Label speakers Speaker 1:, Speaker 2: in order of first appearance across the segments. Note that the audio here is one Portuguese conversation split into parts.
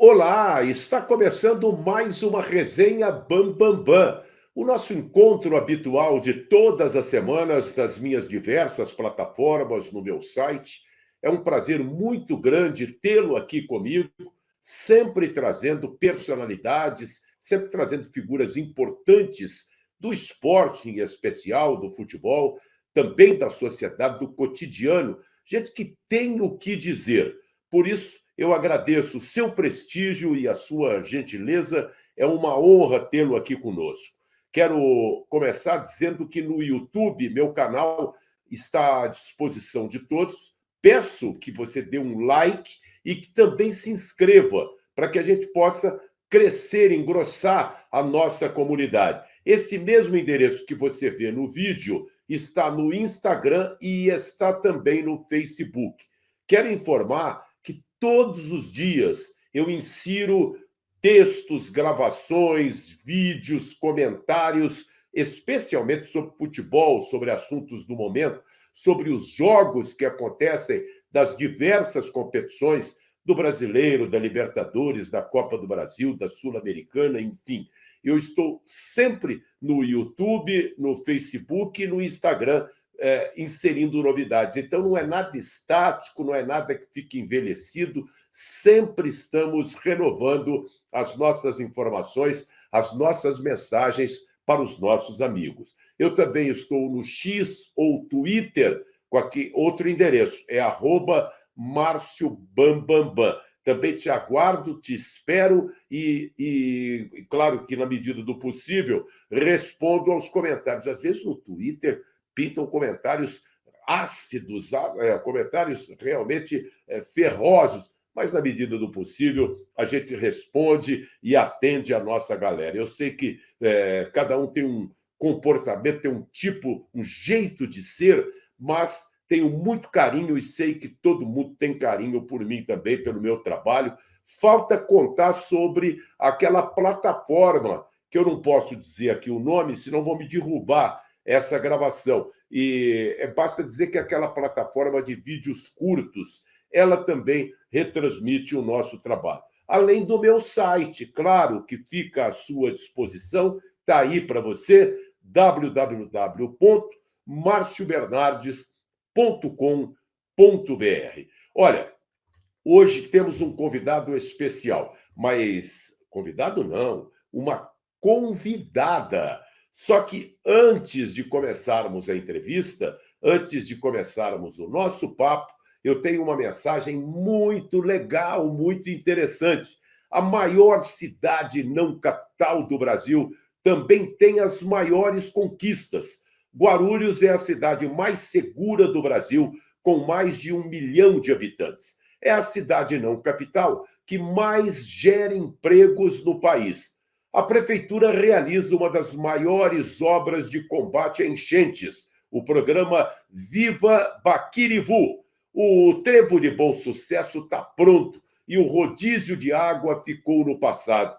Speaker 1: Olá, está começando mais uma resenha Bam Bam Bam, o nosso encontro habitual de todas as semanas das minhas diversas plataformas no meu site. É um prazer muito grande tê-lo aqui comigo, sempre trazendo personalidades, sempre trazendo figuras importantes do esporte em especial, do futebol, também da sociedade, do cotidiano, gente que tem o que dizer. Por isso, eu agradeço o seu prestígio e a sua gentileza. É uma honra tê-lo aqui conosco. Quero começar dizendo que no YouTube, meu canal está à disposição de todos. Peço que você dê um like e que também se inscreva para que a gente possa crescer, engrossar a nossa comunidade. Esse mesmo endereço que você vê no vídeo está no Instagram e está também no Facebook. Quero informar que todos os dias eu insiro textos, gravações, vídeos, comentários, especialmente sobre futebol, sobre assuntos do momento, sobre os jogos que acontecem das diversas competições do Brasileiro, da Libertadores, da Copa do Brasil, da Sul-Americana, enfim. Eu estou sempre no YouTube, no Facebook e no Instagram, inserindo novidades. Então, não é nada estático, não é nada que fique envelhecido, sempre estamos renovando as nossas informações, as nossas mensagens para os nossos amigos. Eu também estou no X ou Twitter, com aqui outro endereço, é @MárcioBamBambam. Também te aguardo, te espero e, claro que, na medida do possível, respondo aos comentários. Às vezes, no Twitter, pintam comentários ácidos, comentários realmente ferrosos, mas, na medida do possível, a gente responde e atende a nossa galera. Eu sei que cada um tem um comportamento, tem um tipo, um jeito de ser, mas tenho muito carinho e sei que todo mundo tem carinho por mim também, pelo meu trabalho. Falta contar sobre aquela plataforma, que eu não posso dizer aqui o nome, senão vão me derrubar essa gravação. E basta dizer que aquela plataforma de vídeos curtos, ela também retransmite o nosso trabalho. Além do meu site, claro, que fica à sua disposição, está aí para você, www.marciobernardes.com.br. Olha, hoje temos um convidado especial, mas convidado não, uma convidada. Só que antes de começarmos a entrevista, antes de começarmos o nosso papo, eu tenho uma mensagem muito legal, muito interessante. A maior cidade não capital do Brasil também tem as maiores conquistas. Guarulhos é a cidade mais segura do Brasil, com mais de 1 milhão de habitantes. É a cidade não capital que mais gera empregos no país. A prefeitura realiza uma das maiores obras de combate a enchentes, o programa Viva Baquirivu. O trevo de Bom Sucesso está pronto e o rodízio de água ficou no passado.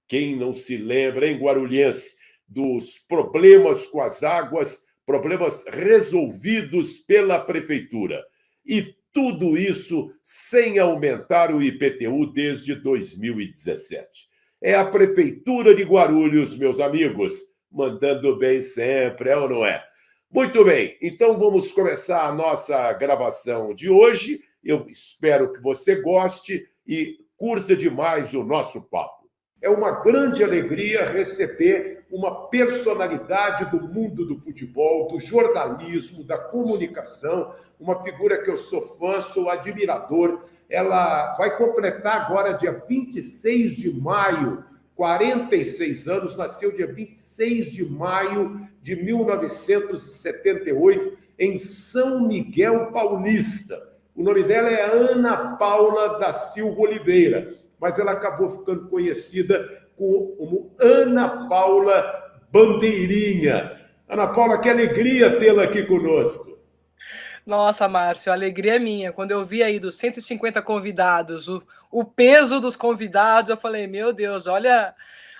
Speaker 1: Quem não se lembra, hein, guarulhense, dos problemas com as águas, problemas resolvidos pela prefeitura. E tudo isso sem aumentar o IPTU desde 2017. É a Prefeitura de Guarulhos, meus amigos, mandando bem sempre, é ou não é? Muito bem, então vamos começar a nossa gravação de hoje. Eu espero que você goste e curta demais o nosso papo. É uma grande alegria receber uma personalidade do mundo do futebol, do jornalismo, da comunicação, uma figura que eu sou fã, sou admirador. Ela vai completar agora, dia 26 de maio, 46 anos, nasceu dia 26 de maio de 1978, em São Miguel Paulista. O nome dela é Ana Paula da Silva Oliveira, mas ela acabou ficando conhecida como Ana Paula Bandeirinha. Ana Paula, que alegria tê-la aqui conosco.
Speaker 2: Nossa, Márcio, a alegria é minha. Quando eu vi aí dos 150 convidados, o peso dos convidados, eu falei, meu Deus, olha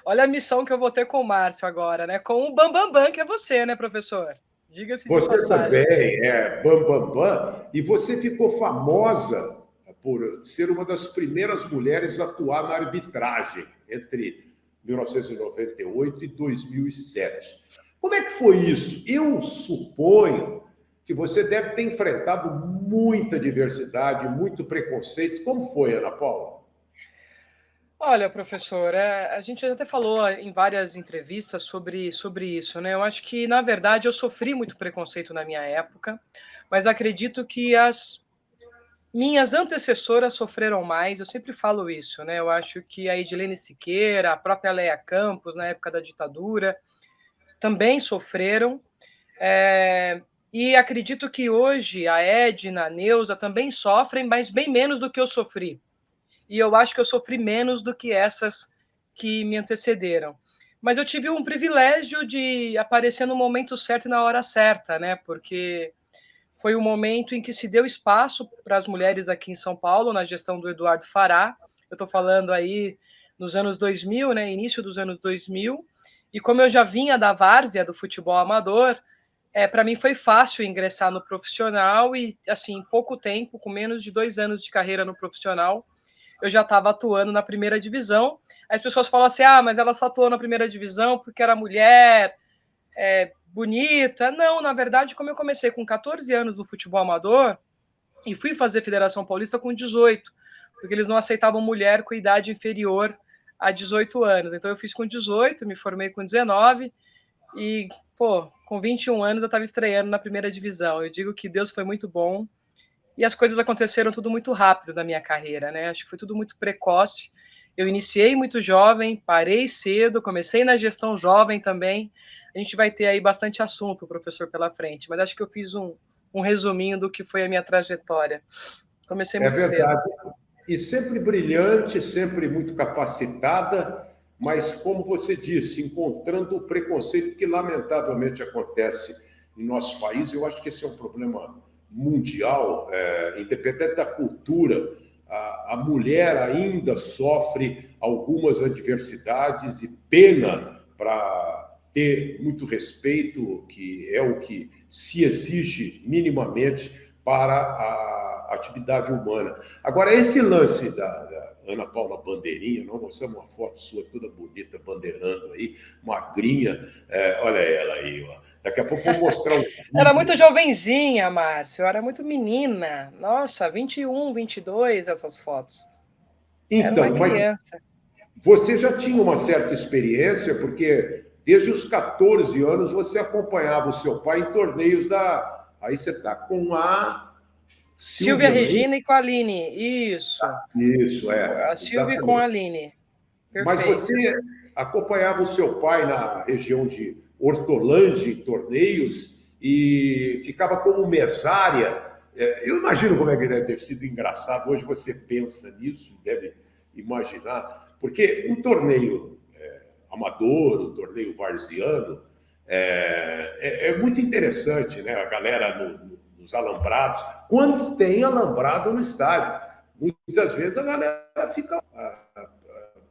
Speaker 2: a missão que eu vou ter com o Márcio agora, né? Com o Bambambam, Bam Bam, que é você, né, professor? Diga-se de
Speaker 1: Você
Speaker 2: passagem.
Speaker 1: também é Bam Bam Bam, e você ficou famosa por ser uma das primeiras mulheres a atuar na arbitragem entre 1998 e 2007. Como é que foi isso? Eu suponho que você deve ter enfrentado muita diversidade, muito preconceito. Como foi, Ana Paula?
Speaker 2: Olha, professor, a gente até falou em várias entrevistas sobre isso, né? Eu acho que, na verdade, eu sofri muito preconceito na minha época, mas acredito que as minhas antecessoras sofreram mais, eu sempre falo isso, né? Eu acho que a Edilene Siqueira, a própria Léa Campos, na época da ditadura, também sofreram. E acredito que hoje a Edna, a Neuza também sofrem, mas bem menos do que eu sofri. E eu acho que eu sofri menos do que essas que me antecederam. Mas eu tive um privilégio de aparecer no momento certo e na hora certa, né? Porque foi o momento em que se deu espaço para as mulheres aqui em São Paulo, na gestão do Eduardo Fará. Eu estou falando aí nos anos 2000, né? Início dos anos 2000. E como eu já vinha da várzea do futebol amador, para mim foi fácil ingressar no profissional e, assim, em pouco tempo, com menos de 2 anos de carreira no profissional, eu já estava atuando na primeira divisão. As pessoas falam assim, mas ela só atuou na primeira divisão porque era mulher, bonita. Não, na verdade, como eu comecei com 14 anos no futebol amador e fui fazer Federação Paulista com 18, porque eles não aceitavam mulher com idade inferior a 18 anos. Então eu fiz com 18, me formei com 19 e, com 21 anos eu estava estreando na primeira divisão. Eu digo que Deus foi muito bom. E as coisas aconteceram tudo muito rápido na minha carreira, né? Acho que foi tudo muito precoce. Eu iniciei muito jovem, parei cedo, comecei na gestão jovem também. A gente vai ter aí bastante assunto, professor, pela frente, mas acho que eu fiz um resuminho do que foi a minha trajetória. Comecei muito cedo.
Speaker 1: É verdade. E sempre brilhante, sempre muito capacitada, mas, como você disse, encontrando o preconceito que, lamentavelmente, acontece em nosso país. Eu acho que esse é um problema mundial, independente da cultura, a mulher ainda sofre algumas adversidades e pena para ter muito respeito, que é o que se exige minimamente para a atividade humana. Agora, esse lance da Ana Paula Bandeirinha, nós mostramos uma foto sua toda bonita, bandeirando aí, magrinha, olha ela aí, ó. Daqui a pouco eu vou mostrar um vídeo.
Speaker 2: Era muito jovenzinha, Márcio, era muito menina. Nossa, 21, 22 essas fotos.
Speaker 1: Então,
Speaker 2: era uma criança.
Speaker 1: Mas você já tinha uma certa experiência, porque desde os 14 anos você acompanhava o seu pai em torneios da... Aí você está com a...
Speaker 2: Silvia Regina e com a Aline, isso.
Speaker 1: Isso,
Speaker 2: A Silvia com a Aline.
Speaker 1: Perfeito. Mas você acompanhava o seu pai na região de Hortolândia, em torneios, e ficava como mesária. Eu imagino como é que deve ter sido engraçado. Hoje você pensa nisso, deve imaginar, porque um torneio amador, um torneio varziano, é muito interessante, né? A galera nos alambrados, quando tem alambrado no estádio. Muitas vezes a galera fica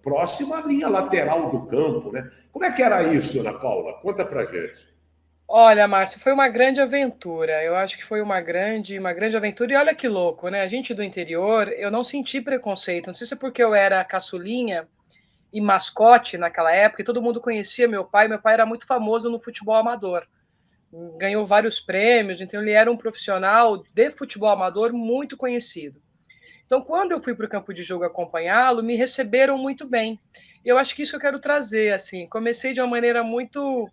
Speaker 1: próxima à linha lateral do campo, né? Como é que era isso, Ana Paula? Conta pra gente.
Speaker 2: Olha, Márcio, foi uma grande aventura. Eu acho que foi uma grande aventura. E olha que louco, né? A gente do interior, eu não senti preconceito. Não sei se é porque eu era caçulinha e mascote naquela época, e todo mundo conhecia meu pai. Meu pai era muito famoso no futebol amador. Ganhou vários prêmios, então ele era um profissional de futebol amador muito conhecido. Então, quando eu fui para o campo de jogo acompanhá-lo, me receberam muito bem. Eu acho que isso eu quero trazer, assim. Comecei de uma maneira muito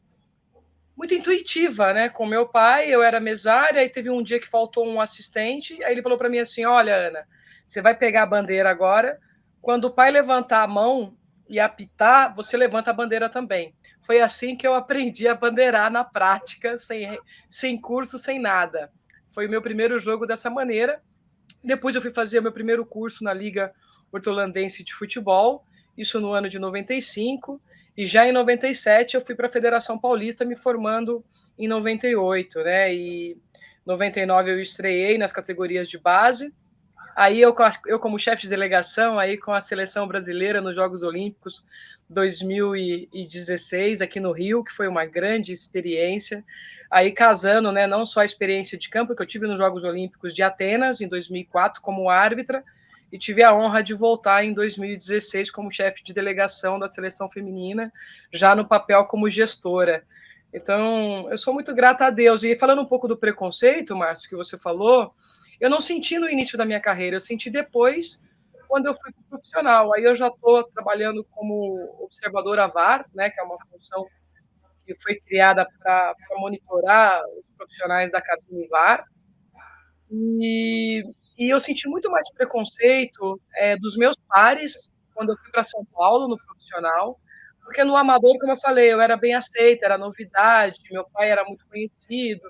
Speaker 2: intuitiva, né? Com meu pai, eu era mesária, e teve um dia que faltou um assistente, aí ele falou para mim assim, olha, Ana, você vai pegar a bandeira agora, quando o pai levantar a mão e apitar, você levanta a bandeira também. Foi assim que eu aprendi a bandeirar na prática, sem curso, sem nada. Foi o meu primeiro jogo dessa maneira. Depois eu fui fazer meu primeiro curso na Liga Hortolandense de Futebol, isso no ano de 95, e já em 97 eu fui para a Federação Paulista, me formando em 98, né? E em 99 eu estreiei nas categorias de base. Aí eu como chefe de delegação, aí com a seleção brasileira nos Jogos Olímpicos 2016 aqui no Rio, que foi uma grande experiência. Aí casando, né, não só a experiência de campo que eu tive nos Jogos Olímpicos de Atenas em 2004 como árbitra, e tive a honra de voltar em 2016 como chefe de delegação da seleção feminina, já no papel como gestora. Então, eu sou muito grata a Deus. E falando um pouco do preconceito, Márcio, que você falou, eu não senti no início da minha carreira, eu senti depois, quando eu fui profissional. Aí eu já estou trabalhando como observadora VAR, né, que é uma função que foi criada para monitorar os profissionais da cabine VAR. E eu senti muito mais preconceito dos meus pares quando eu fui para São Paulo, no profissional, porque no amador, como eu falei, eu era bem aceita, era novidade, meu pai era muito conhecido,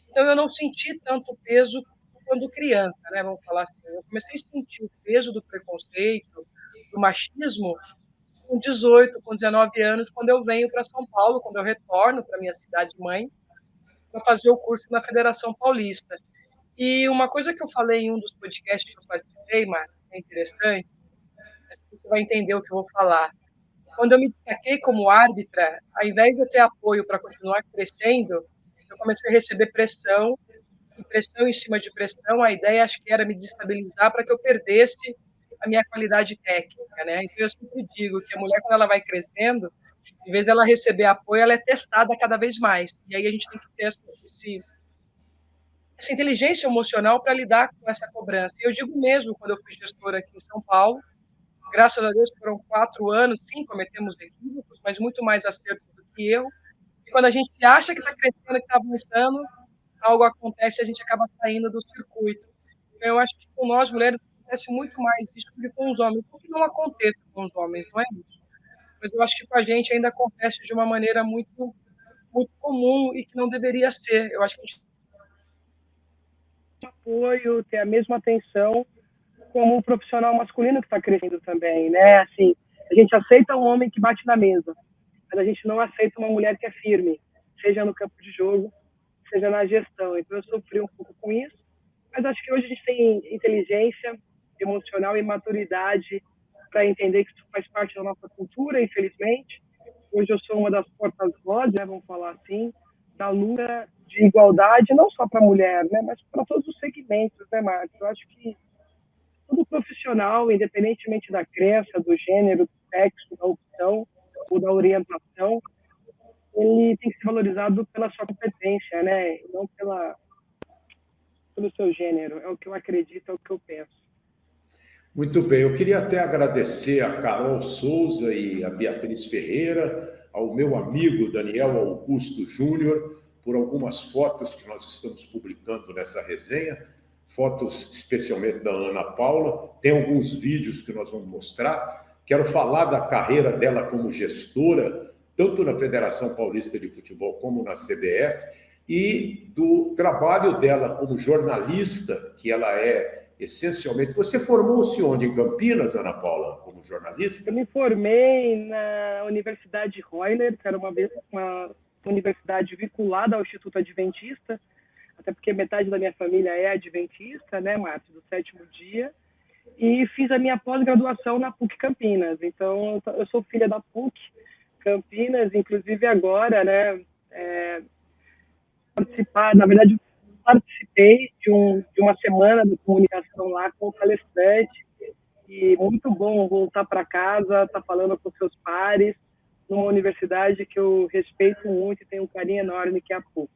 Speaker 2: então eu não senti tanto peso quando criança, né, vamos falar assim. Eu comecei a sentir o peso do preconceito, do machismo, com 18, com 19 anos, quando eu venho para São Paulo, quando eu retorno para minha cidade-mãe, para fazer o curso na Federação Paulista. E uma coisa que eu falei em um dos podcasts que eu participei, Marcos, é interessante, acho que você vai entender o que eu vou falar. Quando eu me destaquei como árbitra, ao invés de eu ter apoio para continuar crescendo, eu comecei a receber pressão, e pressão em cima de pressão. A ideia, acho que era me desestabilizar para que eu perdesse a minha qualidade técnica, né? Então, eu sempre digo que a mulher, quando ela vai crescendo, em vez dela receber apoio, ela é testada cada vez mais. E aí a gente tem que ter essa inteligência emocional para lidar com essa cobrança. E eu digo mesmo, quando eu fui gestora aqui em São Paulo, graças a Deus foram 4 anos, sim, cometemos equívocos, mas muito mais acertos do que erro. E quando a gente acha que está crescendo, que está avançando, algo acontece e a gente acaba saindo do circuito. Então, eu acho que com nós, mulheres, acontece muito mais isso do que com os homens. Não que não aconteça com os homens, não é isso? Mas eu acho que com a gente ainda acontece de uma maneira muito, muito comum e que não deveria ser. Eu acho que a gente tem apoio, ter a mesma atenção como o profissional masculino que está crescendo também, né? Assim, a gente aceita um homem que bate na mesa, mas a gente não aceita uma mulher que é firme, seja no campo de jogo, seja na gestão. Então, eu sofri um pouco com isso, mas acho que hoje a gente tem inteligência emocional e maturidade para entender que isso faz parte da nossa cultura, infelizmente. Hoje eu sou uma das portas-vozes, né, vamos falar assim, da luta de igualdade, não só para a mulher, né, mas para todos os segmentos, né, Marcos? Eu acho que todo profissional, independentemente da crença, do gênero, do sexo, da opção ou da orientação, ele tem que ser valorizado pela sua competência, né? E não pelo seu gênero. É o que eu acredito, é o que eu penso.
Speaker 1: Muito bem, eu queria até agradecer a Carol Souza e a Beatriz Ferreira, ao meu amigo Daniel Augusto Júnior, por algumas fotos que nós estamos publicando nessa resenha, fotos especialmente da Ana Paula, tem alguns vídeos que nós vamos mostrar. Quero falar da carreira dela como gestora, tanto na Federação Paulista de Futebol como na CBF, e do trabalho dela como jornalista, que ela é essencialmente. Você formou-se onde? Em Campinas, Ana Paula, como jornalista?
Speaker 2: Eu me formei na Universidade Roller, que era uma universidade vinculada ao Instituto Adventista, até porque metade da minha família é adventista, né, Márcio, do sétimo dia, e fiz a minha pós-graduação na PUC Campinas. Então, eu sou filha da PUC Campinas, inclusive agora, né, participei de uma semana de comunicação lá com o palestrante, e muito bom voltar para casa, estar falando com seus pares, numa universidade que eu respeito muito e tenho um carinho enorme, que é a PUC.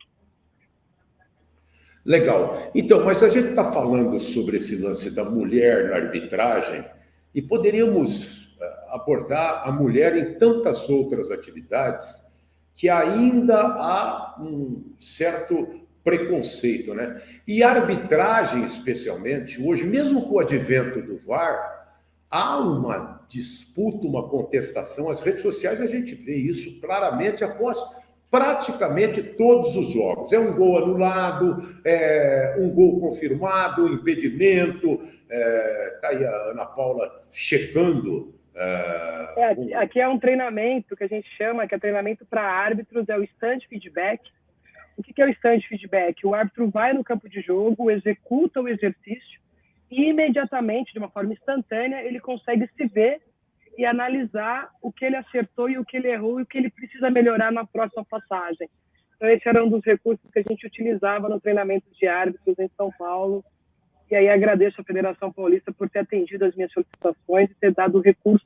Speaker 1: Legal. Então, mas a gente está falando sobre esse lance da mulher na arbitragem e poderíamos abordar a mulher em tantas outras atividades que ainda há um certo preconceito, né? E a arbitragem, especialmente, hoje, mesmo com o advento do VAR, há uma disputa, uma contestação. As redes sociais, a gente vê isso claramente após praticamente todos os jogos. É um gol anulado, um gol confirmado, um impedimento. Está aí a Ana Paula checando.
Speaker 2: Aqui é um treinamento que a gente chama, que é treinamento para árbitros, é o instant feedback. O que é o instant feedback? O árbitro vai no campo de jogo, executa o exercício e imediatamente, de uma forma instantânea, ele consegue se ver e analisar o que ele acertou e o que ele errou e o que ele precisa melhorar na próxima passagem. Então, esse era um dos recursos que a gente utilizava no treinamento de árbitros em São Paulo
Speaker 3: e aí agradeço à Federação Paulista por ter atendido as minhas solicitações e ter dado o recurso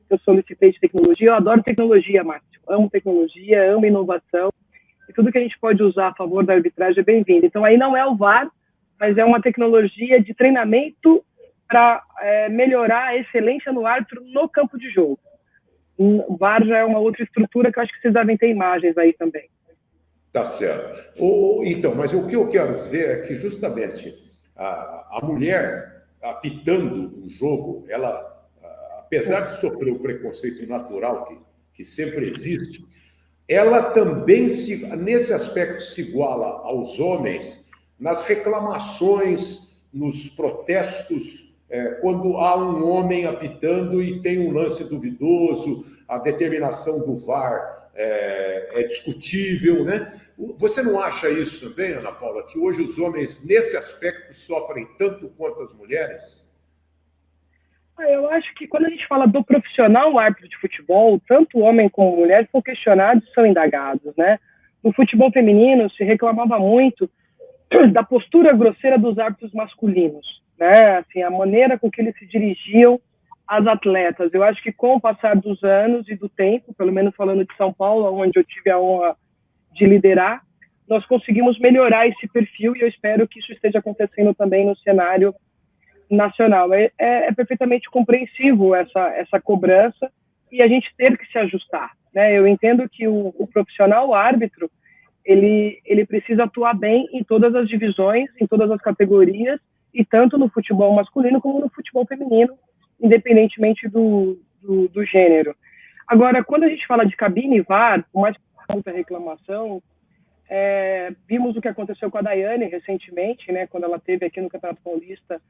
Speaker 3: que eu solicitei de tecnologia. Eu adoro tecnologia, Márcio, amo tecnologia, amo inovação, e tudo que a gente pode usar a favor da arbitragem é bem-vindo. Então aí não é o VAR, mas é uma tecnologia de treinamento para melhorar a excelência no árbitro no campo de jogo. O VAR já é uma outra estrutura que eu acho que vocês devem ter imagens aí também.
Speaker 1: Tá certo. Então, mas o que eu quero dizer é que justamente a mulher apitando um jogo, ela, apesar de sofrer o preconceito natural que sempre existe, ela também, nesse aspecto, se iguala aos homens nas reclamações, nos protestos, quando há um homem apitando e tem um lance duvidoso, a determinação do VAR é discutível, né? Você não acha isso também, Ana Paula, que hoje os homens, nesse aspecto, sofrem tanto quanto as mulheres?
Speaker 3: Eu acho que quando a gente fala do profissional árbitro de futebol, tanto homem como mulher são questionados e são indagados, né? No futebol feminino se reclamava muito da postura grosseira dos árbitros masculinos, né? Assim, a maneira com que eles se dirigiam às atletas. Eu acho que com o passar dos anos e do tempo, pelo menos falando de São Paulo, onde eu tive a honra de liderar, nós conseguimos melhorar esse perfil e eu espero que isso esteja acontecendo também no cenário nacional. É perfeitamente compreensível essa cobrança e a gente ter que se ajustar, né? Eu entendo que o profissional árbitro ele precisa atuar bem em todas as divisões, em todas as categorias, e tanto no futebol masculino como no futebol feminino, independentemente do gênero. Agora, quando a gente fala de cabine e VAR, por mais que muita reclamação, vimos o que aconteceu com a Daiane recentemente, né, quando ela teve aqui no Campeonato Paulista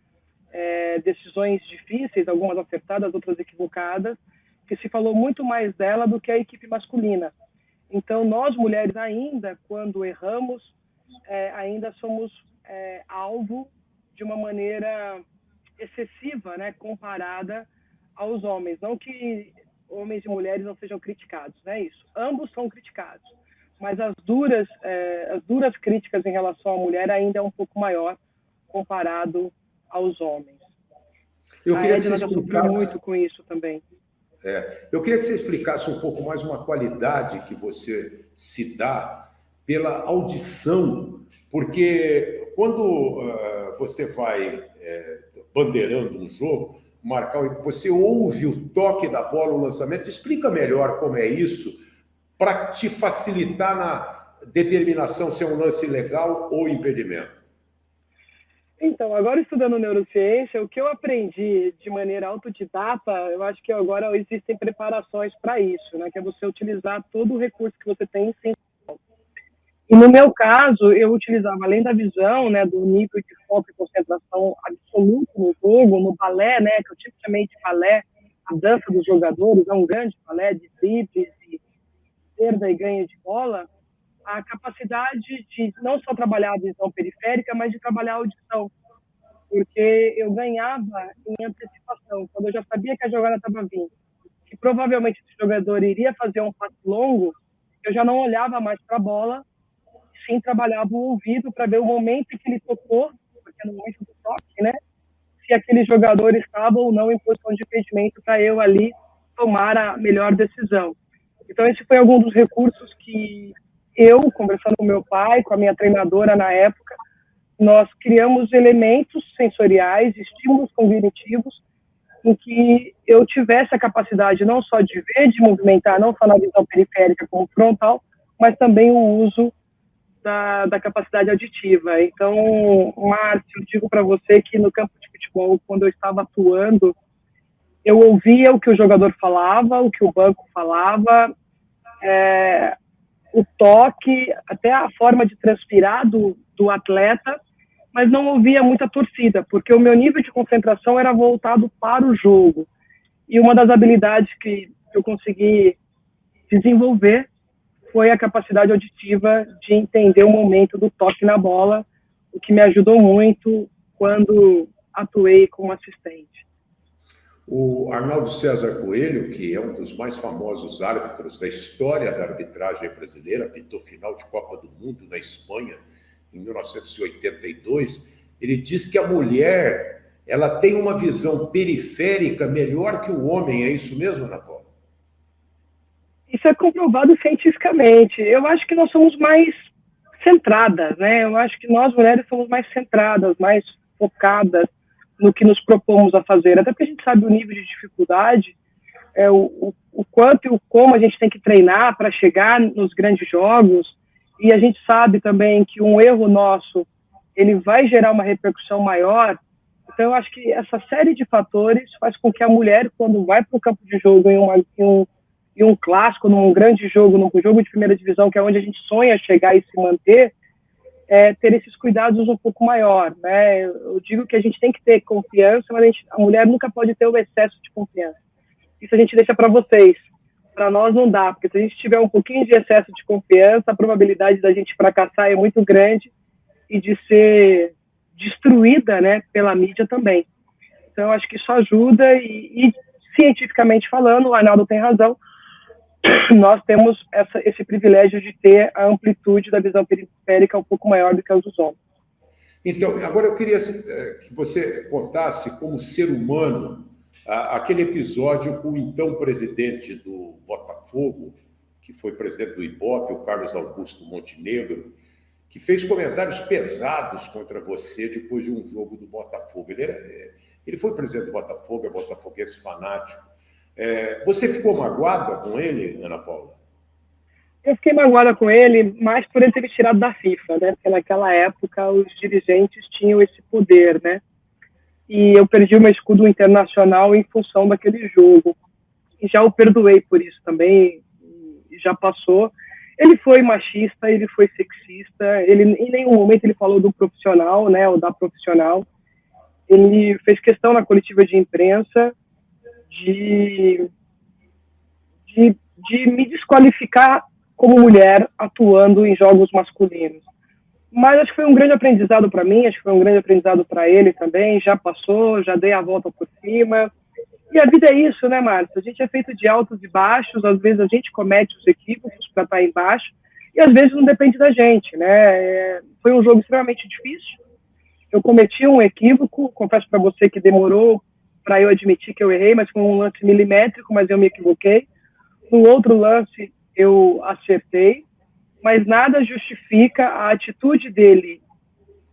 Speaker 3: decisões difíceis, algumas acertadas, outras equivocadas, que se falou muito mais dela do que a equipe masculina. Então, nós mulheres ainda, quando erramos, ainda somos alvo de uma maneira excessiva, né, comparada aos homens. Não que homens e mulheres não sejam criticados, não é isso. Ambos são criticados, mas as duras críticas em relação à mulher ainda é um pouco maior comparado aos homens.
Speaker 1: Eu queria
Speaker 3: a Edna já sofreu muito com isso também.
Speaker 1: Eu queria que você explicasse um pouco mais uma qualidade que você se dá pela audição, porque quando você vai bandeirando um jogo, você ouve o toque da bola, o lançamento. Explica melhor como é isso, para te facilitar na determinação se é um lance legal ou impedimento.
Speaker 3: Então, agora estudando neurociência, o que eu aprendi de maneira autodidata, eu acho que agora existem preparações para isso, né? Que é você utilizar todo o recurso que você tem sem. E no meu caso, eu utilizava, além da visão, né, do nível de foco e concentração absoluto no jogo, no balé, né, que eu tipicamente balé, a dança dos jogadores, é um grande balé de dribles, de perda e ganho de bola, a capacidade de não só trabalhar a visão periférica, mas de trabalhar a audição, porque eu ganhava em antecipação, quando eu já sabia que a jogada estava vindo, que provavelmente esse jogador iria fazer um passe longo, eu já não olhava mais para a bola, sim trabalhava o ouvido para ver o momento em que ele tocou, porque no momento do toque, né, se aquele jogador estava ou não em posição de impedimento para eu ali tomar a melhor decisão. Então esse foi algum dos recursos que eu, conversando com meu pai, com a minha treinadora na época, nós criamos elementos sensoriais, estímulos cognitivos, em que eu tivesse a capacidade não só de ver, de movimentar, não só na visão periférica como frontal, mas também o uso da capacidade auditiva. Então, Márcio, eu digo para você que no campo de futebol, quando eu estava atuando, eu ouvia o que o jogador falava, o que o banco falava, o toque, até a forma de transpirar do atleta, mas não ouvia muita torcida, porque o meu nível de concentração era voltado para o jogo. E uma das habilidades que eu consegui desenvolver foi a capacidade auditiva de entender o momento do toque na bola, o que me ajudou muito quando atuei como assistente.
Speaker 1: O Arnaldo César Coelho, que é um dos mais famosos árbitros da história da arbitragem brasileira, apitou final de Copa do Mundo na Espanha em 1982, ele diz que a mulher ela tem uma visão periférica melhor que o homem. É isso mesmo, Ana Paula?
Speaker 3: Isso é comprovado cientificamente. Eu acho que nós somos mais centradas, né? Eu acho que nós, mulheres, somos mais centradas, mais focadas no que nos propomos a fazer. Até porque a gente sabe o nível de dificuldade, o quanto e o como a gente tem que treinar para chegar nos grandes jogos. E a gente sabe também que um erro nosso, ele vai gerar uma repercussão maior. Então, eu acho que essa série de fatores faz com que a mulher, quando vai para o campo de jogo em um clássico, num grande jogo, num jogo de primeira divisão, que é onde a gente sonha chegar e se manter, ter esses cuidados um pouco maior, né? Eu digo que a gente tem que ter confiança, mas a mulher nunca pode ter o excesso de confiança. Isso a gente deixa para vocês. Para nós não dá, porque se a gente tiver um pouquinho de excesso de confiança, a probabilidade da gente fracassar é muito grande e de ser destruída, né, pela mídia também. Então, eu acho que isso ajuda e cientificamente falando, o Arnaldo tem razão, nós temos esse privilégio de ter a amplitude da visão periférica um pouco maior do que a dos homens.
Speaker 1: Então, agora eu queria que você contasse, como ser humano, aquele episódio com o então presidente do Botafogo, que foi presidente do Ibope, o Carlos Augusto Montenegro, que fez comentários pesados contra você depois de um jogo do Botafogo. Ele foi presidente do Botafogo, é botafoguense fanático. Você ficou magoada com ele, Ana Paula?
Speaker 3: Eu fiquei magoada com ele, mais por ele ter me tirado da FIFA, né? Porque naquela época os dirigentes tinham esse poder, né? E eu perdi o meu escudo internacional em função daquele jogo. E já o perdoei por isso também, e já passou. Ele foi machista, ele foi sexista, em nenhum momento ele falou do profissional, né, ou da profissional. Ele fez questão na coletiva de imprensa de me desqualificar como mulher atuando em jogos masculinos. Mas acho que foi um grande aprendizado para mim, acho que foi um grande aprendizado para ele também, já passou, já dei a volta por cima. E a vida é isso, né, Márcia? A gente é feito de altos e baixos, às vezes a gente comete os equívocos para estar embaixo, e às vezes não depende da gente, né? Foi um jogo extremamente difícil, eu cometi um equívoco, confesso para você que demorou para eu admitir que eu errei, mas foi um lance milimétrico, mas eu me equivoquei. No outro lance, eu acertei, mas nada justifica a atitude dele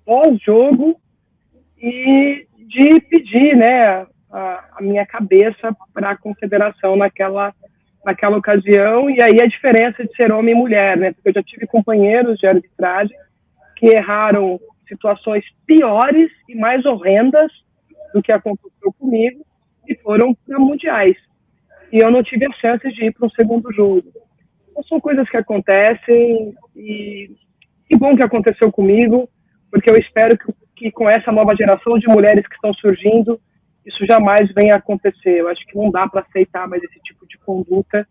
Speaker 3: pós-jogo e de pedir, né, a minha cabeça para a confederação naquela ocasião, e aí a diferença de ser homem e mulher, né, porque eu já tive companheiros de arbitragem que erraram situações piores e mais horrendas do que aconteceu comigo e foram para mundiais. E eu não tive a chance de ir para um segundo jogo. Então, são coisas que acontecem e que bom que aconteceu comigo, porque eu espero que com essa nova geração de mulheres que estão surgindo, isso jamais venha a acontecer. Eu acho que não dá para aceitar mais esse tipo de conduta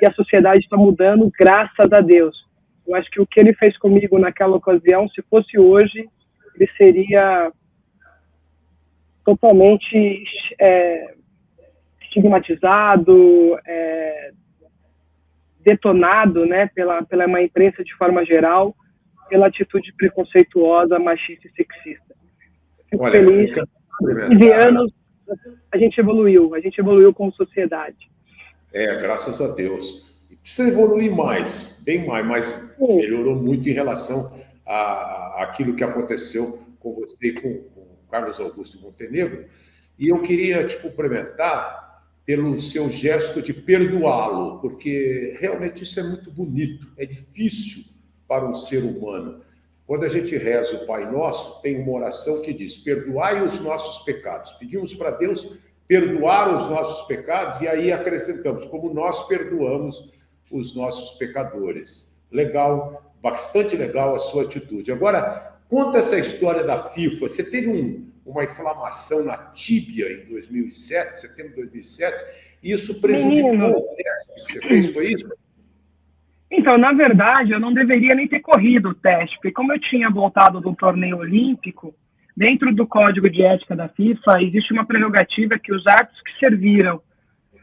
Speaker 3: e a sociedade está mudando, graças a Deus. Eu acho que o que ele fez comigo naquela ocasião, se fosse hoje, ele seria totalmente estigmatizado, detonado, né, pela uma imprensa de forma geral, pela atitude preconceituosa, machista e sexista. Fico feliz. 15 anos, a gente evoluiu como sociedade.
Speaker 1: Graças a Deus. E precisa evoluir mais, bem mais, mas melhorou muito em relação àquilo que aconteceu com você e com o Carlos Augusto Montenegro. E eu queria te cumprimentar pelo seu gesto de perdoá-lo, porque realmente isso é muito bonito, é difícil para um ser humano. Quando a gente reza o Pai Nosso, tem uma oração que diz: perdoai os nossos pecados. Pedimos para Deus perdoar os nossos pecados e aí acrescentamos, como nós perdoamos os nossos pecadores. Legal, bastante legal a sua atitude. Agora, conta essa história da FIFA. Você teve uma inflamação na tíbia em 2007, setembro de 2007, e isso prejudicou o teste que você fez, foi isso?
Speaker 3: Então, na verdade, eu não deveria nem ter corrido o teste, porque como eu tinha voltado do torneio olímpico, dentro do Código de Ética da FIFA, existe uma prerrogativa que os árbitros que serviram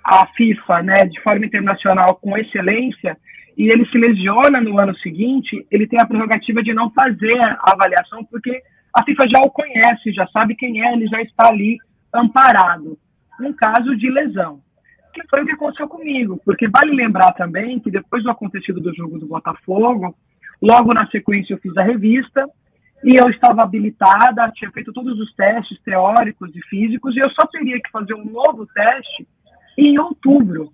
Speaker 3: à FIFA, né, de forma internacional com excelência, e ele se lesiona no ano seguinte, ele tem a prerrogativa de não fazer a avaliação, porque a FIFA já o conhece, já sabe quem é, ele já está ali amparado, num caso de lesão. Que foi o que aconteceu comigo, porque vale lembrar também que depois do acontecido do jogo do Botafogo, logo na sequência eu fiz a revista, e eu estava habilitada, tinha feito todos os testes teóricos e físicos, e eu só teria que fazer um novo teste em outubro.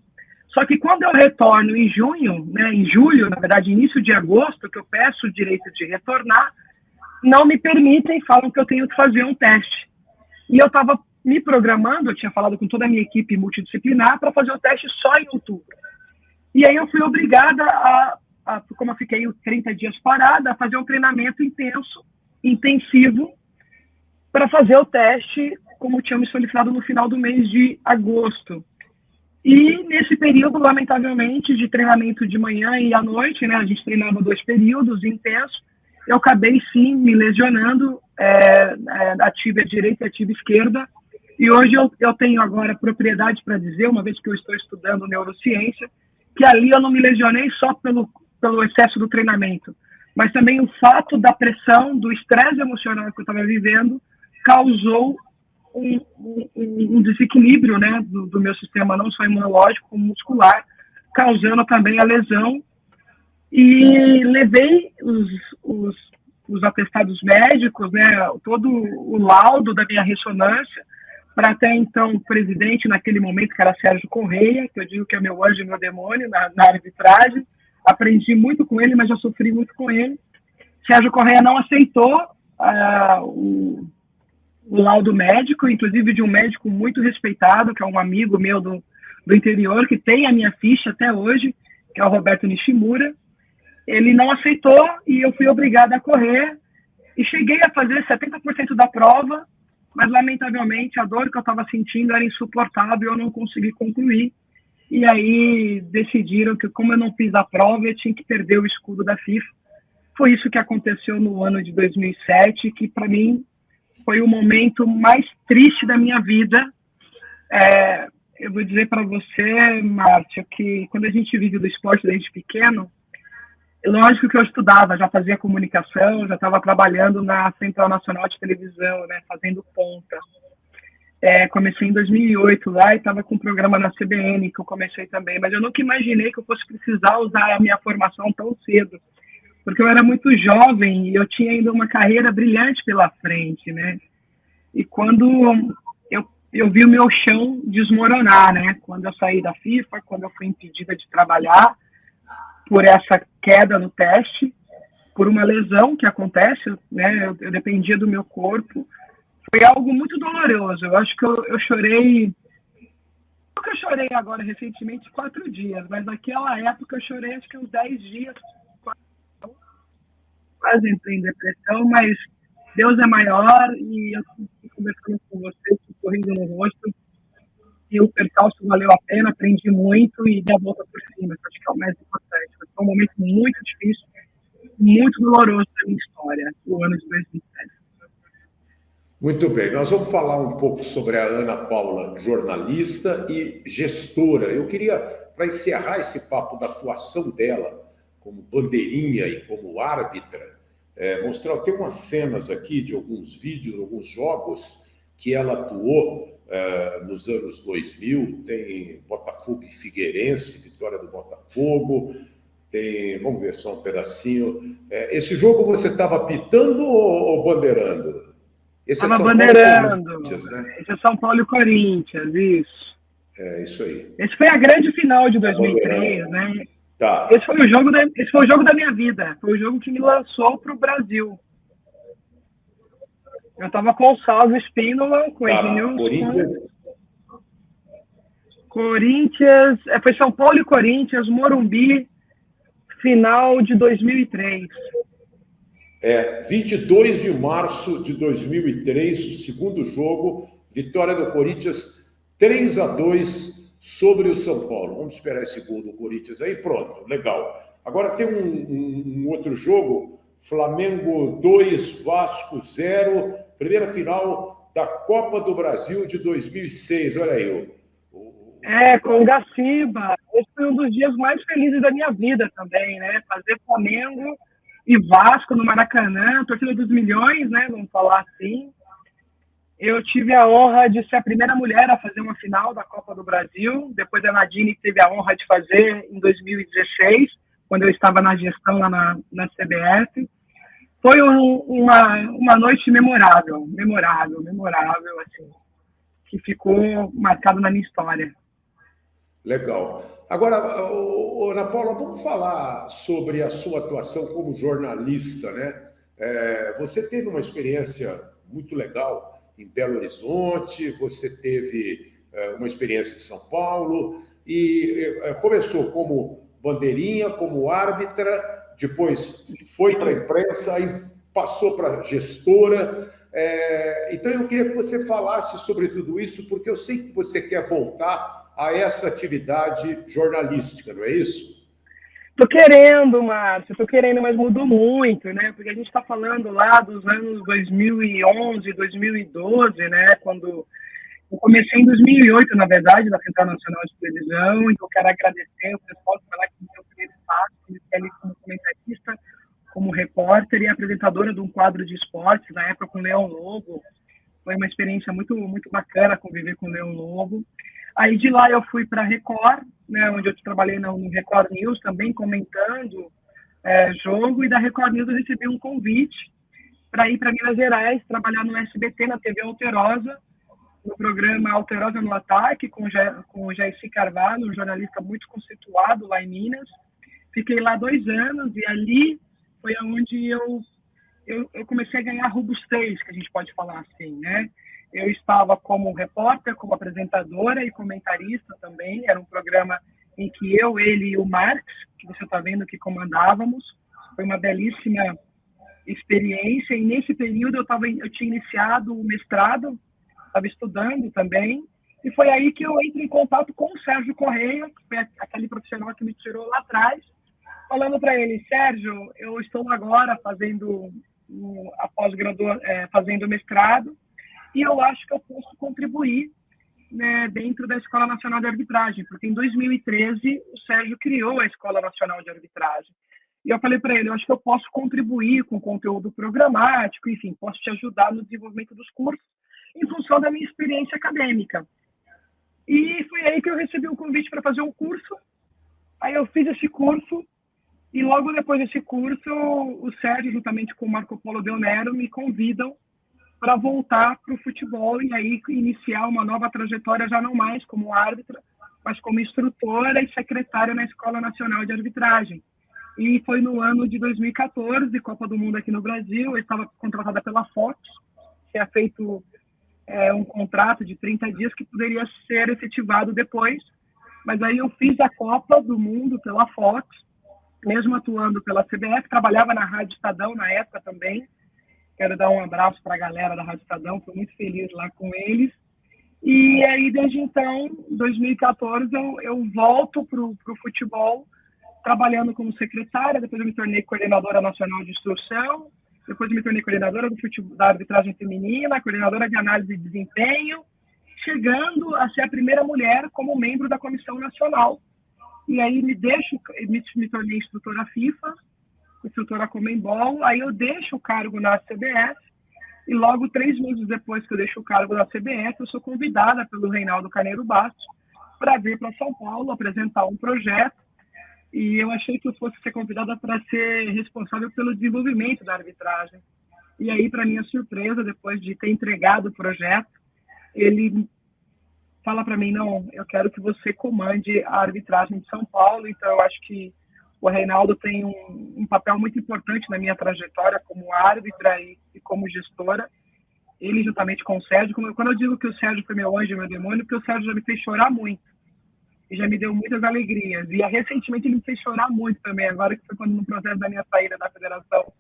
Speaker 3: Só que quando eu retorno em junho, né, em julho, na verdade, início de agosto, que eu peço o direito de retornar, não me permitem, falam que eu tenho que fazer um teste. E eu estava me programando, eu tinha falado com toda a minha equipe multidisciplinar para fazer o teste só em outubro. E aí eu fui obrigada como eu fiquei 30 dias parada, a fazer um treinamento intensivo, para fazer o teste, como tinha me solicitado no final do mês de agosto. E nesse período, lamentavelmente, de treinamento de manhã e à noite, né, a gente treinava 2 períodos intensos, eu acabei, sim, me lesionando, a tíbia direita e a tíbia esquerda, e hoje eu tenho agora propriedade para dizer, uma vez que eu estou estudando neurociência, que ali eu não me lesionei só pelo excesso do treinamento, mas também o fato da pressão, do estresse emocional que eu estava vivendo, causou um desequilíbrio, né, do meu sistema, não só imunológico, como muscular, causando também a lesão. E levei os atestados médicos, né, todo o laudo da minha ressonância, para até então o presidente, naquele momento, que era Sérgio Correia, que eu digo que é meu anjo e meu demônio na arbitragem. Aprendi muito com ele, mas já sofri muito com ele. Sérgio Correia não aceitou o laudo médico, inclusive de um médico muito respeitado, que é um amigo meu do interior, que tem a minha ficha até hoje, que é o Roberto Nishimura. Ele não aceitou e eu fui obrigada a correr e cheguei a fazer 70% da prova, mas lamentavelmente a dor que eu estava sentindo era insuportável e eu não consegui concluir. E aí decidiram que, como eu não fiz a prova, eu tinha que perder o escudo da FIFA. Foi isso que aconteceu no ano de 2007, que para mim foi o momento mais triste da minha vida. Eu vou dizer para você, Márcio, que quando a gente vive do esporte desde pequeno, lógico que eu estudava, já fazia comunicação, já estava trabalhando na Central Nacional de Televisão, né, fazendo ponta. Comecei em 2008 lá e estava com um programa na CBN, que eu comecei também, mas eu nunca imaginei que eu fosse precisar usar a minha formação tão cedo, porque eu era muito jovem e eu tinha ainda uma carreira brilhante pela frente, né? E quando eu vi o meu chão desmoronar, né? Quando eu saí da FIFA, quando eu fui impedida de trabalhar, por essa queda no teste, por uma lesão que acontece, né? Eu dependia do meu corpo. Foi algo muito doloroso. Eu acho que eu chorei. Eu chorei agora recentemente 4 dias, mas naquela época eu chorei acho que uns 10 dias. Quase entrei em depressão, mas Deus é maior e eu estou conversando com vocês, com um sorriso no rosto. E o percalço valeu a pena, aprendi muito e dei a volta por cima, que acho que é o mais importante. Foi um momento muito difícil, muito doloroso da minha história, o ano de 2007.
Speaker 1: Muito bem, nós vamos falar um pouco sobre a Ana Paula, jornalista e gestora. Eu queria, para encerrar esse papo da atuação dela como bandeirinha e como árbitra, mostrar, tem umas cenas aqui de alguns vídeos, alguns jogos que ela atuou nos anos 2000, tem Botafogo e Figueirense, vitória do Botafogo, tem, vamos ver só um pedacinho. Esse jogo você estava apitando ou bandeirando?
Speaker 3: Estava bandeirando. Né? Esse é São Paulo e Corinthians, isso.
Speaker 1: Isso aí.
Speaker 3: Esse foi a grande final de 2003, né?
Speaker 1: Tá.
Speaker 3: Esse foi o jogo da minha vida. Foi o jogo que me lançou para o Brasil. Eu estava com o Salvo Espínola, com o Ednilson. Corinthians. Foi São Paulo e Corinthians, Morumbi, final de 2003.
Speaker 1: 22 de março de 2003, o segundo jogo, vitória do Corinthians 3-2 sobre o São Paulo. Vamos esperar esse gol do Corinthians aí, pronto, legal. Agora tem um outro jogo, Flamengo 2, Vasco 0, primeira final da Copa do Brasil de 2006, olha aí.
Speaker 3: Com o Gaciba. Esse foi um dos dias mais felizes da minha vida também, né? Fazer Flamengo e Vasco no Maracanã, torcida dos milhões, né? Vamos falar assim. Eu tive a honra de ser a primeira mulher a fazer uma final da Copa do Brasil. Depois a Nadine teve a honra de fazer em 2016, quando eu estava na gestão lá na CBF. Foi uma noite memorável, assim, que ficou marcado na minha história.
Speaker 1: Legal. Agora, Ana Paula, vamos falar sobre a sua atuação como jornalista, né? Você teve uma experiência muito legal em Belo Horizonte, você teve uma experiência em São Paulo e começou como bandeirinha, como árbitra, depois foi para a imprensa, aí passou para gestora. Então, eu queria que você falasse sobre tudo isso, porque eu sei que você quer voltar a essa atividade jornalística, não é isso?
Speaker 3: Tô querendo, Márcio, mas mudou muito, né? Porque a gente está falando lá dos anos 2011, 2012, né? Quando eu comecei em 2008, na verdade, na Central Nacional de Televisão, então eu quero agradecer o pessoal que foi lá que me deu o primeiro espaço, comecei ali como comentarista, como repórter e apresentadora de um quadro de esportes, na época com o Leão Lobo. Foi uma experiência muito, muito bacana conviver com o Leão Lobo. Aí de lá eu fui para a Record, né, onde eu trabalhei no Record News também, comentando jogo, e da Record News eu recebi um convite para ir para Minas Gerais, trabalhar no SBT, na TV Alterosa, no programa Alterosa no Ataque, com o Jairci Carvalho, um jornalista muito conceituado lá em Minas. Fiquei lá 2 anos e ali foi onde eu comecei a ganhar robustez, que a gente pode falar assim, né? Eu estava como repórter, como apresentadora e comentarista também. Era um programa em que eu, ele e o Marx, que você está vendo que comandávamos. Foi uma belíssima experiência. E nesse período eu tinha iniciado o mestrado, estava estudando também. E foi aí que eu entrei em contato com o Sérgio Correia, que foi aquele profissional que me tirou lá atrás, falando para ele: Sérgio, eu estou agora fazendo fazendo mestrado, e eu acho que eu posso contribuir, né, dentro da Escola Nacional de Arbitragem, porque em 2013 o Sérgio criou a Escola Nacional de Arbitragem. E eu falei para ele: eu acho que eu posso contribuir com conteúdo programático, enfim, posso te ajudar no desenvolvimento dos cursos, em função da minha experiência acadêmica. E foi aí que eu recebi um convite para fazer um curso. Aí eu fiz esse curso, e logo depois desse curso, o Sérgio, juntamente com o Marco Polo Del Nero, me convidam para voltar para o futebol e aí iniciar uma nova trajetória, já não mais como árbitra, mas como instrutora e secretária na Escola Nacional de Arbitragem. E foi no ano de 2014, Copa do Mundo aqui no Brasil. Eu estava contratada pela Fox, que é feito um contrato de 30 dias que poderia ser efetivado depois, mas aí eu fiz a Copa do Mundo pela Fox, mesmo atuando pela CBF, trabalhava na Rádio Estadão na época também. Quero dar um abraço para a galera da Rádio Estadão, fui muito feliz lá com eles. E aí, desde então, 2014, eu volto para o futebol, trabalhando como secretária. Depois eu me tornei coordenadora nacional de instrução, depois eu me tornei coordenadora da arbitragem feminina, coordenadora de análise de desempenho, chegando a ser a primeira mulher como membro da comissão nacional. E aí me tornei instrutora FIFA, instrutora Comembol. Aí eu deixo o cargo na CBF, e logo 3 meses depois que eu deixo o cargo na CBF, eu sou convidada pelo Reinaldo Carneiro Bastos para vir para São Paulo apresentar um projeto, e eu achei que eu fosse ser convidada para ser responsável pelo desenvolvimento da arbitragem. E aí, para minha surpresa, depois de ter entregado o projeto, ele fala para mim: não, eu quero que você comande a arbitragem de São Paulo. Então eu acho que o Reinaldo tem um papel muito importante na minha trajetória como árbitra e como gestora. Ele, juntamente com o Sérgio, quando eu digo que o Sérgio foi meu anjo e meu demônio, porque o Sérgio já me fez chorar muito e já me deu muitas alegrias. E recentemente ele me fez chorar muito também, agora que foi quando no processo da minha saída da Federação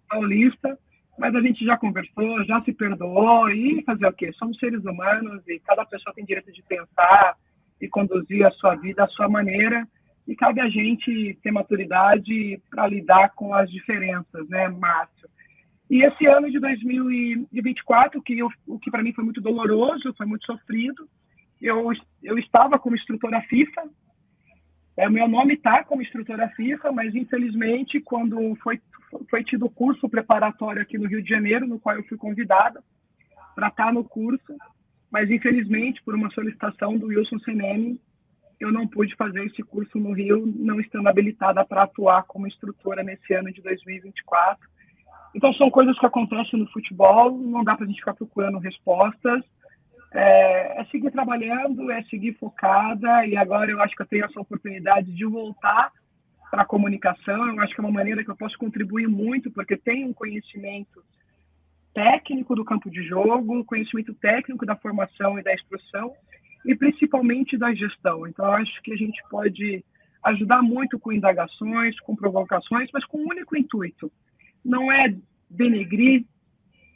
Speaker 3: Paulista. Mas a gente já conversou, já se perdoou, e fazer o quê? Somos seres humanos e cada pessoa tem direito de pensar e conduzir a sua vida à sua maneira. E cabe a gente ter maturidade para lidar com as diferenças, né, Márcio? E esse ano de 2024, o que para mim foi muito doloroso, foi muito sofrido, eu estava como instrutora FIFA, o meu nome está como instrutora FIFA, mas infelizmente quando foi tido curso preparatório aqui no Rio de Janeiro, no qual eu fui convidada para estar no curso, mas infelizmente, por uma solicitação do Wilson Seneme, eu não pude fazer esse curso no Rio, não estando habilitada para atuar como instrutora nesse ano de 2024. Então, são coisas que acontecem no futebol, não dá para a gente ficar procurando respostas. É seguir trabalhando, é seguir focada, e agora eu acho que eu tenho essa oportunidade de voltar para a comunicação. Eu acho que é uma maneira que eu posso contribuir muito, porque tenho um conhecimento técnico do campo de jogo, conhecimento técnico da formação e da instrução, e principalmente da gestão. Então, eu acho que a gente pode ajudar muito com indagações, com provocações, mas com um único intuito. Não é denegrir,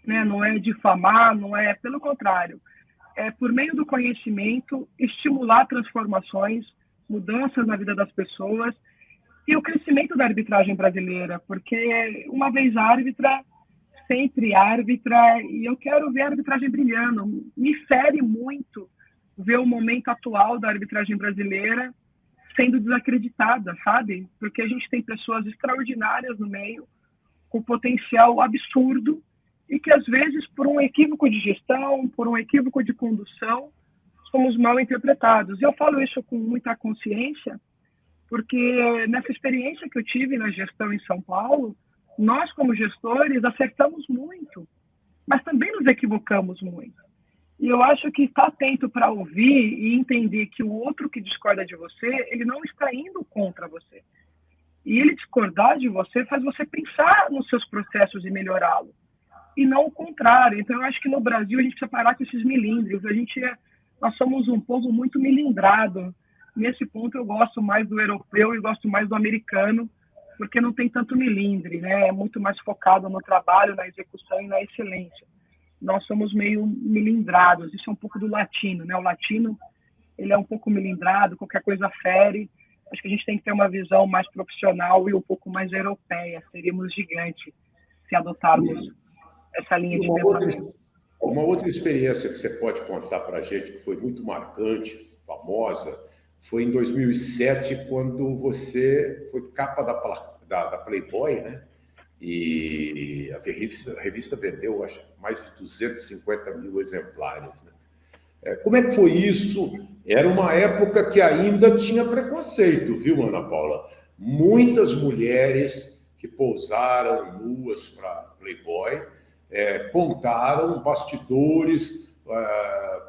Speaker 3: né? Não é difamar, não é, pelo contrário. É, por meio do conhecimento, estimular transformações, mudanças na vida das pessoas e o crescimento da arbitragem brasileira, porque uma vez árbitra, sempre árbitra, e eu quero ver a arbitragem brilhando. Me fere muito ver o momento atual da arbitragem brasileira sendo desacreditada, sabe? Porque a gente tem pessoas extraordinárias no meio, com potencial absurdo, e que às vezes, por um equívoco de gestão, por um equívoco de condução, somos mal interpretados. E eu falo isso com muita consciência, porque nessa experiência que eu tive na gestão em São Paulo, nós, como gestores, acertamos muito, mas também nos equivocamos muito. E eu acho que estar atento para ouvir e entender que o outro que discorda de você, ele não está indo contra você. E ele discordar de você faz você pensar nos seus processos e melhorá-lo. E não o contrário. Então, eu acho que no Brasil a gente precisa parar com esses milímetros. Nós somos um povo muito milindrado. Nesse ponto, eu gosto mais do europeu e gosto mais do americano, porque não tem tanto milindre, né? É muito mais focado no trabalho, na execução e na excelência. Nós somos meio milindrados. Isso é um pouco do latino, né? O latino, ele é um pouco milindrado, qualquer coisa fere. Acho que a gente tem que ter uma visão mais profissional e um pouco mais europeia. Seríamos gigantes se adotarmos essa linha de pensamento.
Speaker 1: Uma outra experiência que você pode contar para a gente, que foi muito marcante, famosa, foi em 2007, quando você foi capa da Playboy, né? E a revista vendeu, acho, mais de 250 mil exemplares, né? Como é que foi isso? Era uma época que ainda tinha preconceito, viu, Ana Paula? Muitas mulheres que pousaram nuas para Playboy contaram bastidores,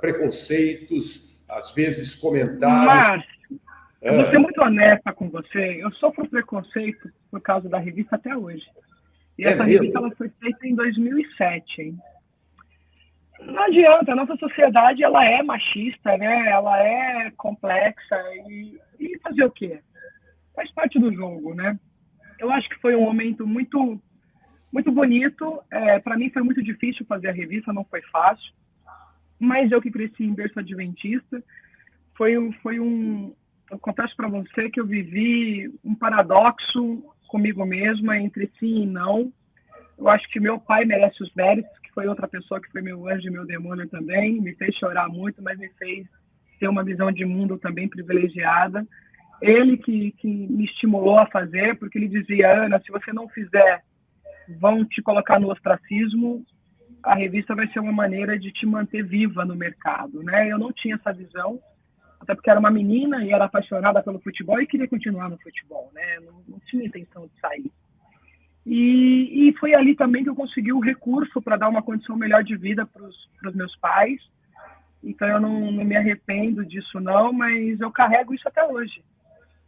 Speaker 1: preconceitos, às vezes comentários.
Speaker 3: Márcio, eu vou ser muito honesta com você. Eu sofro preconceito por causa da revista até hoje. E essa revista ela foi feita em 2007, hein? Não adianta, a nossa sociedade ela é machista, né? Ela é complexa e fazer o quê? Faz parte do jogo, né? Eu acho que foi um momento muito, muito bonito. Para mim foi muito difícil fazer a revista, não foi fácil. Mas eu que cresci em berço adventista, eu confesso para você que eu vivi um paradoxo comigo mesma entre sim e não. Eu acho que meu pai merece os méritos, que foi outra pessoa que foi meu anjo e meu demônio também, me fez chorar muito, mas me fez ter uma visão de mundo também privilegiada. Ele que me estimulou a fazer, porque ele dizia, Ana, se você não fizer, vão te colocar no ostracismo, a revista vai ser uma maneira de te manter viva no mercado, né? Eu não tinha essa visão, até porque era uma menina e era apaixonada pelo futebol e queria continuar no futebol, né? Não tinha intenção de sair. E foi ali também que eu consegui o recurso para dar uma condição melhor de vida para os meus pais. Então eu não me arrependo disso não, mas eu carrego isso até hoje.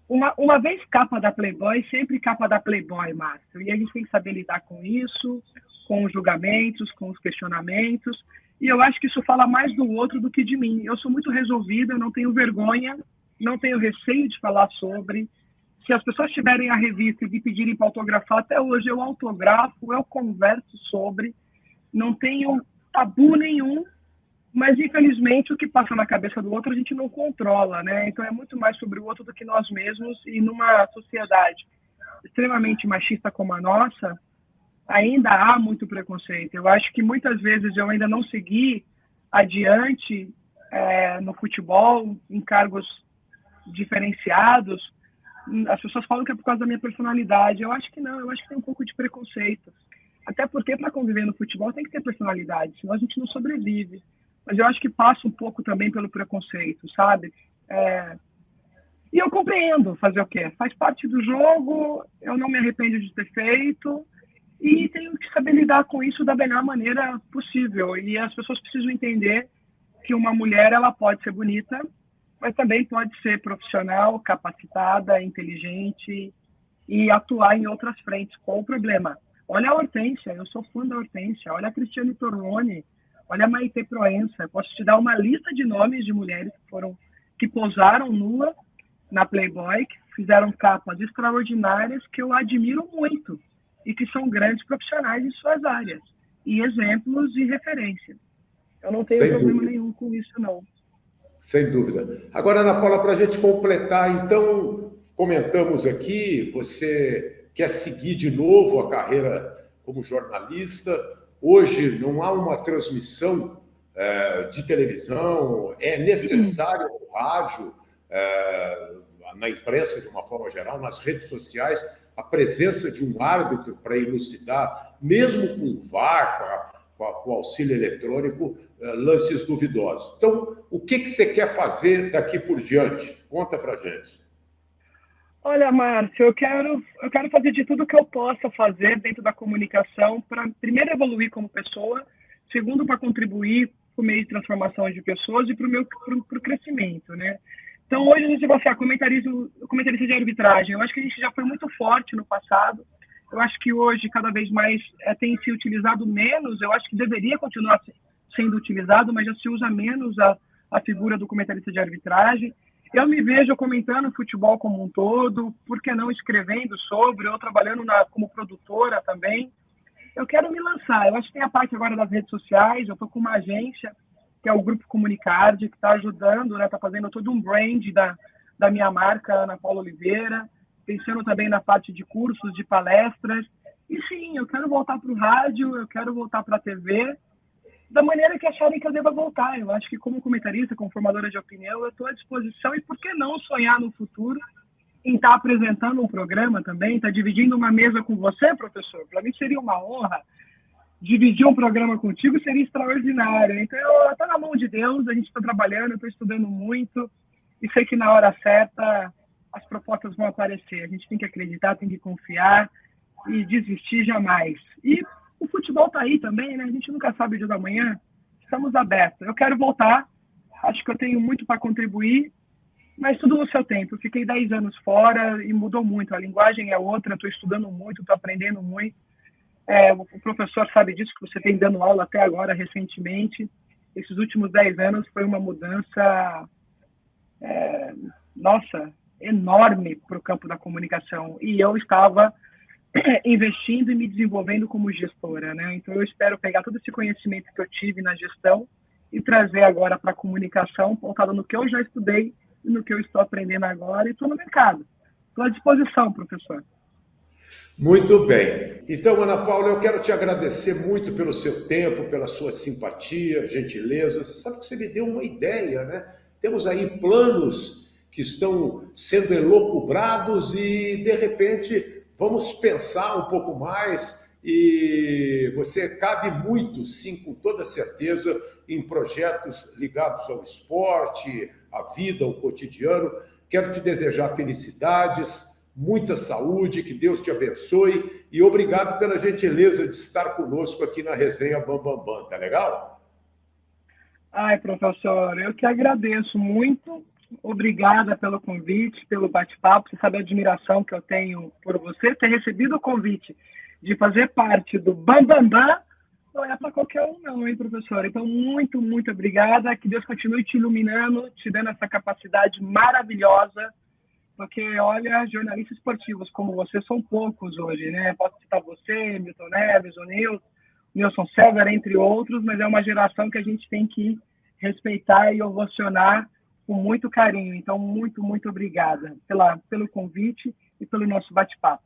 Speaker 3: Uma vez capa da Playboy, sempre capa da Playboy, Márcio. E a gente tem que saber lidar com isso, com os julgamentos, com os questionamentos. E eu acho que isso fala mais do outro do que de mim. Eu sou muito resolvida, eu não tenho vergonha, não tenho receio de falar sobre. Se as pessoas tiverem a revista e me pedirem para autografar, até hoje eu autografo, eu converso sobre. Não tenho tabu nenhum, mas infelizmente o que passa na cabeça do outro a gente não controla, né? Então é muito mais sobre o outro do que nós mesmos, e numa sociedade extremamente machista como a nossa, ainda há muito preconceito. Eu acho que muitas vezes eu ainda não segui adiante no futebol, em cargos diferenciados, As pessoas falam que é por causa da minha personalidade. Eu acho que não, eu acho que tem um pouco de preconceito. Até porque para conviver no futebol tem que ter personalidade, senão a gente não sobrevive. Mas eu acho que passa um pouco também pelo preconceito, sabe? E eu compreendo fazer o quê? Faz parte do jogo, eu não me arrependo de ter feito e tenho que saber lidar com isso da melhor maneira possível. E as pessoas precisam entender que uma mulher ela pode ser bonita, mas também pode ser profissional, capacitada, inteligente e atuar em outras frentes. Qual o problema? Olha a Hortência, eu sou fã da Hortência. Olha a Cristiane Torlone, olha a Maite Proença. Posso te dar uma lista de nomes de mulheres que pousaram nua na Playboy, que fizeram capas extraordinárias que eu admiro muito e que são grandes profissionais em suas áreas e exemplos e referência. Eu não tenho problema nenhum com isso, não.
Speaker 1: Sem dúvida. Agora, Ana Paula, para a gente completar, então, comentamos aqui, você quer seguir de novo a carreira como jornalista. Hoje não há uma transmissão de televisão, é necessário no rádio, na imprensa de uma forma geral, nas redes sociais, a presença de um árbitro para elucidar, mesmo com o VAR, com o auxílio eletrônico, lances duvidosos. Então, o que você quer fazer daqui por diante? Conta para a gente.
Speaker 3: Olha, Márcio, eu quero fazer de tudo que eu possa fazer dentro da comunicação para, primeiro, evoluir como pessoa, segundo, para contribuir para o meio de transformação de pessoas e para o crescimento, né? Então, hoje a gente vai ser comentarista de arbitragem. Eu acho que a gente já foi muito forte no passado. Eu acho que hoje, cada vez mais, tem se utilizado menos. Eu acho que deveria continuar sendo utilizado, mas já se usa menos a figura do comentarista de arbitragem. Eu me vejo comentando futebol como um todo, por que não escrevendo sobre, eu trabalhando como produtora também. Eu quero me lançar. Eu acho que tem a parte agora das redes sociais. Eu estou com uma agência, que é o Grupo Comunicard, que está ajudando, né? Está fazendo todo um brand da minha marca, Ana Paula Oliveira, pensando também na parte de cursos, de palestras. E sim, eu quero voltar para o rádio, eu quero voltar para a TV, da maneira que acharem que eu deva voltar. Eu acho que como comentarista, como formadora de opinião, eu estou à disposição. E por que não sonhar no futuro em estar apresentando um programa também, estar dividindo uma mesa com você, professor? Para mim seria uma honra. Dividir um programa contigo seria extraordinário. Então, está na mão de Deus, a gente está trabalhando, eu estou estudando muito e sei que na hora certa as propostas vão aparecer. A gente tem que acreditar, tem que confiar e desistir jamais. E o futebol está aí também, né? A gente nunca sabe o dia da manhã. Estamos abertos. Eu quero voltar, acho que eu tenho muito para contribuir, mas tudo no seu tempo. Eu fiquei 10 anos fora e mudou muito. A linguagem é outra, estou estudando muito, estou aprendendo muito. O professor sabe disso, que você tem dando aula até agora, recentemente. Esses últimos 10 anos foi uma mudança, enorme para o campo da comunicação. E eu estava investindo e me desenvolvendo como gestora, né? Então, eu espero pegar todo esse conhecimento que eu tive na gestão e trazer agora para a comunicação, pautado no que eu já estudei e no que eu estou aprendendo agora, e estou no mercado. Estou à disposição, professor.
Speaker 1: Muito bem. Então, Ana Paula, eu quero te agradecer muito pelo seu tempo, pela sua simpatia, gentileza. Sabe que você me deu uma ideia, né? Temos aí planos que estão sendo elucubrados e, de repente, vamos pensar um pouco mais e você cabe muito, sim, com toda certeza, em projetos ligados ao esporte, à vida, ao cotidiano. Quero te desejar felicidades, muita saúde, que Deus te abençoe e obrigado pela gentileza de estar conosco aqui na resenha Bambambam, tá legal?
Speaker 3: Ai, professor, eu que agradeço muito, obrigada pelo convite, pelo bate-papo, você sabe a admiração que eu tenho por você, ter recebido o convite de fazer parte do Bambambam, não é para qualquer um não, hein, professor? Então, muito, muito obrigada, que Deus continue te iluminando, te dando essa capacidade maravilhosa, porque, olha, jornalistas esportivos como você são poucos hoje, né? Posso citar você, Milton Neves, o Nilson César, entre outros, mas é uma geração que a gente tem que respeitar e ovacionar com muito carinho. Então, muito, muito obrigada pelo convite e pelo nosso bate-papo.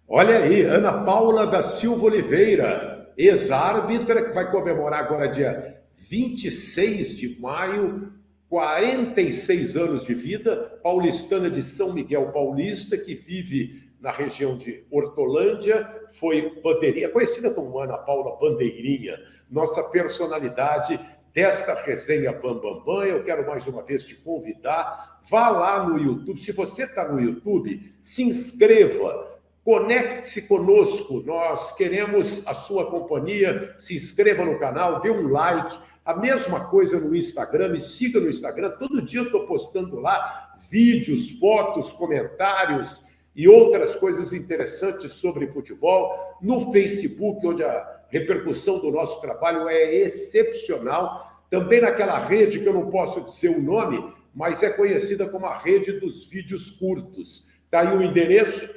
Speaker 1: Olha aí, Ana Paula da Silva Oliveira, ex-árbitra, que vai comemorar agora dia 26 de maio, 46 anos de vida, paulistana de São Miguel Paulista, que vive na região de Hortolândia, foi bandeirinha, conhecida como Ana Paula Bandeirinha, nossa personalidade desta resenha Bambambam. Eu quero mais uma vez te convidar, vá lá no YouTube, se você está no YouTube, se inscreva, conecte-se conosco, nós queremos a sua companhia, se inscreva no canal, dê um like, a mesma coisa no Instagram, me siga no Instagram, todo dia eu estou postando lá vídeos, fotos, comentários e outras coisas interessantes sobre futebol, no Facebook, onde a repercussão do nosso trabalho é excepcional, também naquela rede que eu não posso dizer o nome, mas é conhecida como a rede dos vídeos curtos. Está aí o endereço,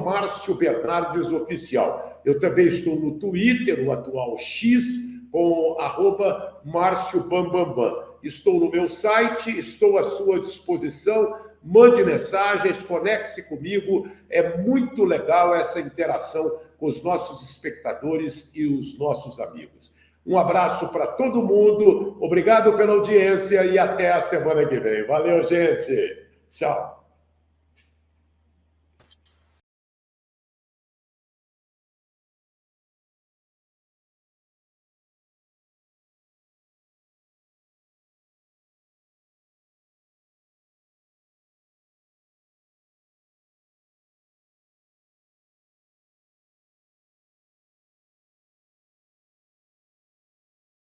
Speaker 1: @Márcio Bernardes Oficial. Eu também estou no Twitter, o atual X, com @Márcio Bambambam. Estou no meu site, estou à sua disposição, mande mensagens, conecte-se comigo, é muito legal essa interação com os nossos espectadores e os nossos amigos. Um abraço para todo mundo, obrigado pela audiência e até a semana que vem. Valeu, gente! Tchau!